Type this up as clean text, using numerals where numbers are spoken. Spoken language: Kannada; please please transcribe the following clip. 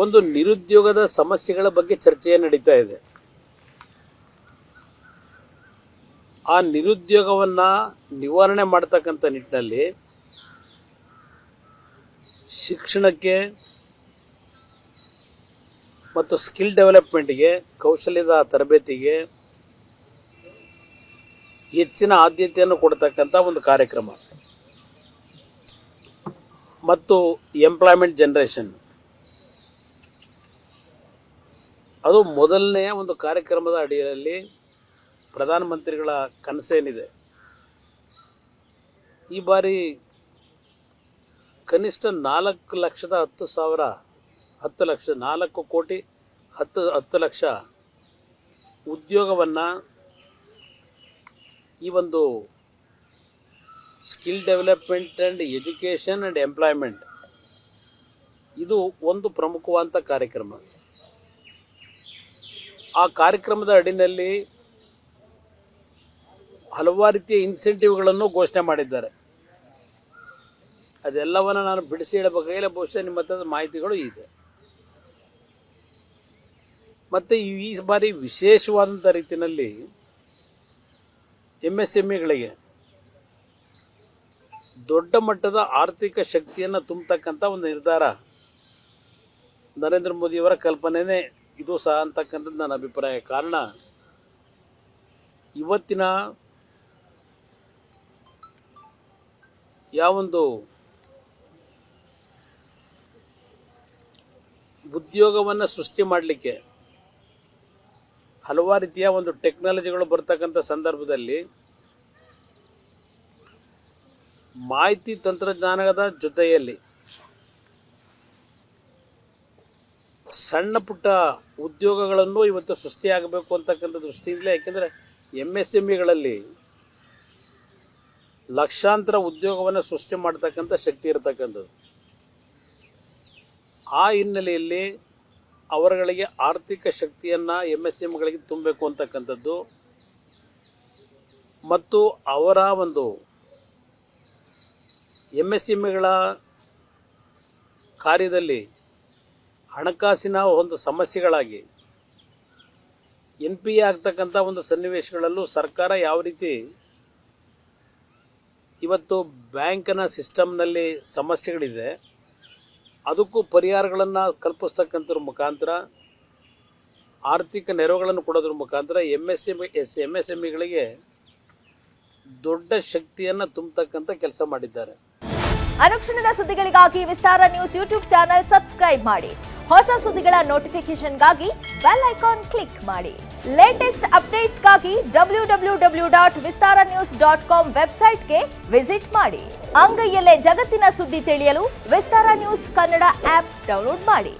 ಒಂದು ನಿರುದ್ಯೋಗದ ಸಮಸ್ಯೆಗಳ ಬಗ್ಗೆ ಚರ್ಚೆ ನಡೀತಾ ಇದೆ. ಆ ನಿರುದ್ಯೋಗವನ್ನು ನಿವಾರಣೆ ಮಾಡ್ತಕ್ಕಂಥ ನಿಟ್ಟಿನಲ್ಲಿ ಶಿಕ್ಷಣಕ್ಕೆ ಮತ್ತು ಸ್ಕಿಲ್ ಡೆವಲಪ್ಮೆಂಟ್ಗೆ, ಕೌಶಲ್ಯದ ತರಬೇತಿಗೆ ಹೆಚ್ಚಿನ ಆದ್ಯತೆಯನ್ನು ಕೊಡ್ತಕ್ಕಂಥ ಒಂದು ಕಾರ್ಯಕ್ರಮ ಮತ್ತು ಎಂಪ್ಲಾಯ್ಮೆಂಟ್ ಜನರೇಷನ್, ಅದು ಮೊದಲನೆಯ ಒಂದು ಕಾರ್ಯಕ್ರಮದ ಅಡಿಯಲ್ಲಿ ಪ್ರಧಾನಮಂತ್ರಿಗಳ ಕನಸೇನಿದೆ. ಈ ಬಾರಿ ಕನಿಷ್ಠ 4 ಲಕ್ಷ ಉದ್ಯೋಗವನ್ನು ಈ ಒಂದು skill development and education and employment, ಇದು ಒಂದು ಪ್ರಮುಖವಾದಂಥ ಕಾರ್ಯಕ್ರಮ. ಆ ಕಾರ್ಯಕ್ರಮದ ಅಡಿನಲ್ಲಿ ಹಲವಾರು ರೀತಿಯ ಇನ್ಸೆಂಟಿವ್ಗಳನ್ನು ಘೋಷಣೆ ಮಾಡಿದ್ದಾರೆ. ಅದೆಲ್ಲವನ್ನು ನಾನು ಬಿಡಿಸಿ ಹೇಳಬೇಕಾಗಿಲ್ಲ, ಬಹುಶಃ ನಿಮ್ಮ ಹತ್ರ ಮಾಹಿತಿಗಳು ಇದೆ. ಮತ್ತು ಈ ಬಾರಿ ವಿಶೇಷವಾದಂಥ ರೀತಿಯಲ್ಲಿ MSMEಗಳಿಗೆ ದೊಡ್ಡ ಮಟ್ಟದ ಆರ್ಥಿಕ ಶಕ್ತಿಯನ್ನು ತುಂಬತಕ್ಕಂಥ ಒಂದು ನಿರ್ಧಾರ ನರೇಂದ್ರ ಮೋದಿಯವರ ಕಲ್ಪನೆಯೇ ಇದು ಸಹ ಅಂತಕ್ಕಂಥದ್ದು ನನ್ನ ಅಭಿಪ್ರಾಯ. ಕಾರಣ, ಇವತ್ತಿನ ಯಾವೊಂದು ಉದ್ಯೋಗವನ್ನು ಸೃಷ್ಟಿ ಮಾಡಲಿಕ್ಕೆ ಹಲವಾರು ರೀತಿಯ ಒಂದು ಟೆಕ್ನಾಲಜಿಗಳು ಬರ್ತಕ್ಕಂಥ ಸಂದರ್ಭದಲ್ಲಿ ಮಾಹಿತಿ ತಂತ್ರಜ್ಞಾನದ ಜೊತೆಯಲ್ಲಿ ಸಣ್ಣ ಪುಟ್ಟ ಉದ್ಯೋಗಗಳನ್ನು ಇವತ್ತು ಸೃಷ್ಟಿಯಾಗಬೇಕು ಅಂತಕ್ಕಂಥ ದೃಷ್ಟಿಯಿಂದಲೇ, ಯಾಕೆಂದರೆ MSMEಗಳಲ್ಲಿ ಲಕ್ಷಾಂತರ ಉದ್ಯೋಗವನ್ನು ಸೃಷ್ಟಿ ಮಾಡ್ತಕ್ಕಂಥ ಶಕ್ತಿ ಇರತಕ್ಕಂಥದ್ದು. ಆ ಹಿನ್ನೆಲೆಯಲ್ಲಿ ಅವರುಗಳಿಗೆ ಆರ್ಥಿಕ ಶಕ್ತಿಯನ್ನು MSMEಗಳಿಗೆ ತುಂಬಬೇಕು ಅಂತಕ್ಕಂಥದ್ದು ಮತ್ತು ಅವರ ಒಂದು MSMEಗಳ ಕಾರ್ಯದಲ್ಲಿ ಹಣಕಾಸಿನ ಒಂದು ಸಮಸ್ಯೆಗಳಾಗಿ NPA ಆಗ್ತಕ್ಕಂಥ ಒಂದು ಸನ್ನಿವೇಶಗಳಲ್ಲೂ ಸರ್ಕಾರ ಯಾವ ರೀತಿ ಇವತ್ತು ಬ್ಯಾಂಕಿನ ಸಿಸ್ಟಮ್ನಲ್ಲಿ ಸಮಸ್ಯೆಗಳಿದೆ, ಅದಕ್ಕೂ ಪರಿಹಾರಗಳನ್ನು ಕಲ್ಪಿಸ್ತಕ್ಕಂಥದ್ರ ಮುಖಾಂತರ, ಆರ್ಥಿಕ ನೆರವುಗಳನ್ನು ಕೊಡೋದ್ರ ಮುಖಾಂತರ MSMEಗಳಿಗೆ ದೊಡ್ಡ ಶಕ್ತಿಯನ್ನು ತುಂಬತಕ್ಕಂಥ ಕೆಲಸ ಮಾಡಿದ್ದಾರೆ. ಅನುಕ್ಷಣದ ಸುದ್ದಿಗಳಿಗಾಗಿ ವಿಸ್ತಾರ ನ್ಯೂಸ್ ಯೂಟ್ಯೂಬ್ ಚಾನೆಲ್ ಸಬ್ಸ್ಕ್ರೈಬ್ ಮಾಡಿ. ಹೊಸ ಸುದ್ದಿಗಳ ನೋಟಿಫಿಕೇಶನ್ಗಾಗಿ ಬೆಲ್ ಐಕಾನ್ ಕ್ಲಿಕ್ ಮಾಡಿ. ಲೇಟೆಸ್ಟ್ ಅಪ್ಡೇಟ್ಸ್ಗಾಗಿ www.vistaranews.com ವೆಬ್ಸೈಟ್ಗೆ ವಿಸಿಟ್ ಮಾಡಿ. ಅಂಗೈಯಲ್ಲೇ ಜಗತ್ತಿನ ಸುದ್ದಿ ತಿಳಿಯಲು ವಿಸ್ತಾರ ನ್ಯೂಸ್ ಕನ್ನಡ ಆಪ್ ಡೌನ್ಲೋಡ್ ಮಾಡಿ.